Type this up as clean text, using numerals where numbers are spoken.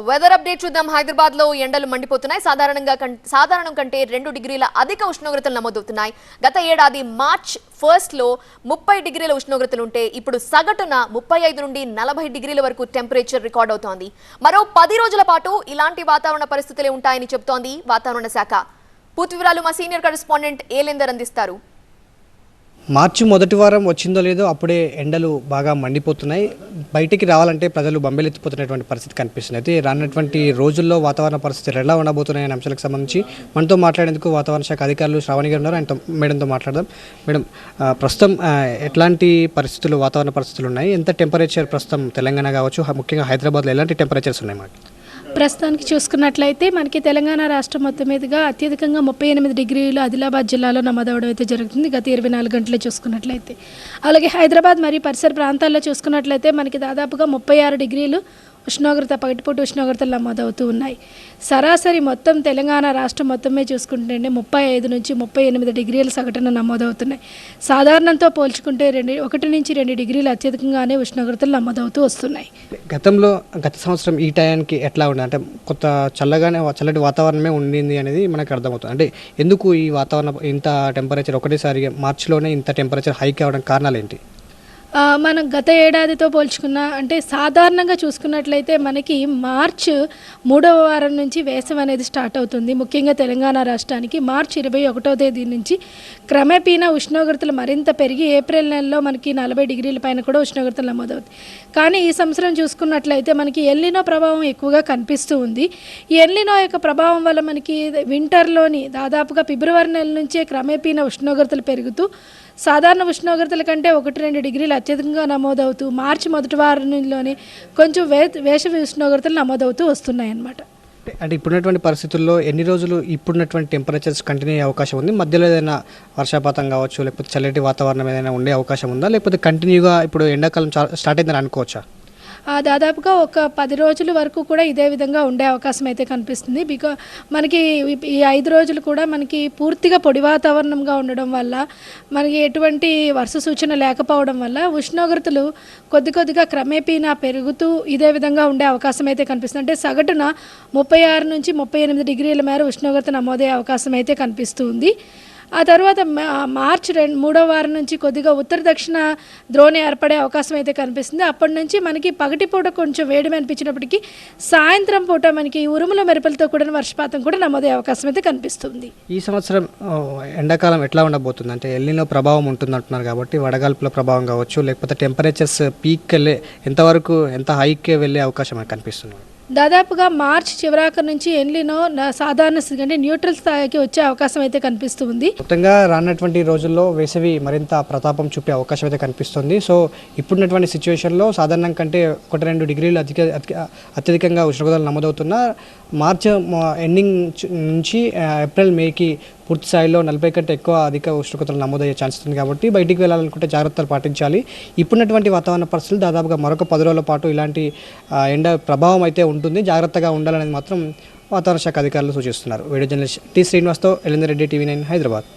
Weather update చూద్దాం. హైదరాబాద్ లో ఎండలు మండిపోతున్నాయి. సాధారణం కంటే 2 డిగ్రీల అధిక ఉష్ణోగ్రతలు నమోదవుతున్నాయి. గత ఏడాది మార్చ్ 1 లో 30 డిగ్రీల ఉష్ణోగ్రతలు ఉంటే ఇప్పుడు సగటున 35 నుండి 40 డిగ్రీల వరకు టెంపరేచర్ రికార్డ్ అవుతోంది. మరో 10 రోజుల పాటు ఇలాంటి వాతావరణ పరిస్థితులే ఉంటాయని చెబుతోంది వాతావరణ శాఖ. పూర్తి వివరాలు మా సీనియర్ కరెస్పాండెంట్ ఏలేందర్ అందిస్తారు. మార్చి మొదటి వారం వచ్చిందో లేదో అప్పుడే ఎండలు బాగా మండిపోతున్నాయి. బయటికి రావాలంటే ప్రజలు బొంబెలెత్తిపోతున్నటువంటి పరిస్థితి కనిపిస్తుంది. అయితే రానున్నటువంటి రోజుల్లో వాతావరణ పరిస్థితులు ఎలా ఉండబోతున్నాయనే అంశాలకు సంబంధించి మనతో మాట్లాడేందుకు వాతావరణ శాఖ అధికారులు శ్రావణి గారు ఉన్నారు. ఆయనతో మేడంతో మాట్లాడదాం. మేడం, ప్రస్తుతం ఎట్లాంటి పరిస్థితులు వాతావరణ పరిస్థితులు ఉన్నాయి? ఎంత టెంపరేచర్ ప్రస్తుతం తెలంగాణ కావచ్చు, ముఖ్యంగా హైదరాబాద్లో ఎలాంటి టెంపరేచర్స్ ఉన్నాయి మాకు? ప్రస్తుతానికి చూసుకున్నట్లయితే మనకి తెలంగాణ రాష్ట్రం మొత్తం మీదుగా అత్యధికంగా 38 డిగ్రీలు ఆదిలాబాద్ జిల్లాలో నమోదవడం అయితే జరుగుతుంది గత 24 గంటలు చూసుకున్నట్లయితే. అలాగే హైదరాబాద్ మరియు పరిసర ప్రాంతాల్లో చూసుకున్నట్లయితే మనకి దాదాపుగా 36 డిగ్రీలు ఉష్ణోగ్రత పగటిపూట ఉష్ణోగ్రతలు నమోదవుతూ ఉన్నాయి. సరాసరి మొత్తం తెలంగాణ రాష్ట్రం మొత్తమే చూసుకుంటే 35 నుంచి 38 డిగ్రీల సగటున నమోదవుతున్నాయి. సాధారణంతో పోల్చుకుంటే 1 నుంచి 2 డిగ్రీలు అత్యధికంగానే ఉష్ణోగ్రతలు నమోదవుతూ వస్తున్నాయి. గత సంవత్సరం ఈ టైంకి ఎట్లా ఉంది అంటే కొత్త చల్లటి వాతావరణమే ఉండింది అనేది మనకు అర్థమవుతుంది. అంటే ఎందుకు ఈ వాతావరణం ఇంత టెంపరేచర్ ఒకటేసారిగా మార్చిలోనే ఇంత టెంపరేచర్ హైక్ అవ్వడం కారణాలు ఏంటి? మనం గత ఏడాదితో పోల్చుకున్న అంటే సాధారణంగా చూసుకున్నట్లయితే మనకి మార్చ్ 3వ వారం నుంచి వేసవి అనేది స్టార్ట్ అవుతుంది. ముఖ్యంగా తెలంగాణ రాష్ట్రానికి మార్చి 21వ తేదీ నుంచి క్రమేపీనా ఉష్ణోగ్రతలు మరింత పెరిగి ఏప్రిల్ నెలలో మనకి 40 డిగ్రీల పైన కూడా ఉష్ణోగ్రతలు నమోదవుతాయి. కానీ ఈ సంవత్సరం చూసుకున్నట్లయితే మనకి ఎల్నినో ప్రభావం ఎక్కువగా కనిపిస్తూ ఉంది. ఈ ఎల్నినో యొక్క ప్రభావం వల్ల మనకి వింటర్లోని దాదాపుగా ఫిబ్రవరి నెల నుంచే క్రమేపీనా ఉష్ణోగ్రతలు పెరుగుతూ సాధారణ ఉష్ణోగ్రతల కంటే 1-2 డిగ్రీలు అత్యధికంగా నమోదవుతూ మార్చి మొదటి వారంలోనే కొంచెం వేసవి ఉష్ణోగ్రతలు నమోదవుతూ వస్తున్నాయి అన్నమాట. అంటే ఇప్పుడున్నటువంటి పరిస్థితుల్లో ఎన్ని రోజులు ఇప్పుడున్నటువంటి టెంపరేచర్స్ కంటిన్యూ అయ్యే అవకాశం ఉంది? మధ్యలో ఏదైనా వర్షాపాతం కావచ్చు, లేకపోతే చల్లటి వాతావరణం ఏదైనా ఉండే అవకాశం ఉందా? లేకపోతే కంటిన్యూగా ఇప్పుడు ఎండాకాలం స్టార్ట్ అయిందని అనుకోవచ్చా? దాదాపుగా ఒక 10 రోజుల వరకు కూడా ఇదే విధంగా ఉండే అవకాశం అయితే కనిపిస్తుంది. మనకి ఈ 5 రోజులు కూడా మనకి పూర్తిగా పొడి వాతావరణంగా ఉండడం వల్ల మనకి ఎటువంటి వర్ష సూచన లేకపోవడం వల్ల ఉష్ణోగ్రతలు కొద్దిగా క్రమేపీనా పెరుగుతూ ఇదే విధంగా ఉండే అవకాశం అయితే కనిపిస్తుంది. అంటే సగటున 36 నుంచి 38 డిగ్రీల మేర ఉష్ణోగ్రత నమోదయ్యే అవకాశం అయితే కనిపిస్తుంది. ఆ తర్వాత మార్చి 3వ వారం నుంచి కొద్దిగా ఉత్తర దక్షిణ ద్రోణి ఏర్పడే అవకాశం అయితే కనిపిస్తుంది. అప్పటి నుంచి మనకి పగటిపూట కొంచెం వేడిమి అనిపించినప్పటికీ సాయంత్రం పూట మనకి ఉరుముల మెరుపులతో కూడిన వర్షపాతం కూడా నమోదయ్యే అవకాశం అయితే కనిపిస్తుంది. ఈ సంవత్సరం ఎండాకాలం ఎట్లా ఉండబోతుంది? అంటే ఎల్నినో ప్రభావం ఉంటుంది అంటున్నారు కాబట్టి వడగాల్పుల ప్రభావం కావచ్చు, లేకపోతే టెంపరేచర్స్ పీక్ వెళ్ళే ఎంత హైక్ వెళ్ళే అవకాశం మనకు కనిపిస్తుంది? దాదాపుగా మార్చి చివరాఖరు నుంచి ఎల్నినో సాధారణ స్థితి అంటే న్యూట్రల్ స్థాయికి వచ్చే అవకాశం అయితే కనిపిస్తుంది. మొత్తంగా రానున్నటువంటి రోజుల్లో వేసవి మరింత ప్రతాపం చూపే అవకాశం అయితే కనిపిస్తుంది. సో ఇప్పుడున్నటువంటి సిచ్యువేషన్లో సాధారణం కంటే 1-2 డిగ్రీలు అత్యధికంగా ఉష్ణోగ్రతలు నమోదవుతున్న మార్చి ఎండింగ్ నుంచి ఏప్రిల్ మేకి పూర్తి స్థాయిలో 40 కంటే ఎక్కువ అధిక ఉష్ణోగ్రతలు నమోదయ్యే ఛాన్స్ ఉంది. కాబట్టి బయటికి వెళ్ళాలనుకుంటే జాగ్రత్తలు పాటించాలి. ఇప్పుడున్నటువంటి వాతావరణ పరిస్థితులు దాదాపుగా మరొక 10 రోజుల పాటు ఇలాంటి ఎండ ప్రభావం అయితే ఉంటుంది. జాగ్రత్తగా ఉండాలనేది మాత్రం వాతావరణ శాఖ అధికారులు సూచిస్తున్నారు. వీడియో జర్నలిస్ట్ టి శ్రీనివాస్తో ఎలిందర్ రెడ్డి, TV9 హైదరాబాద్.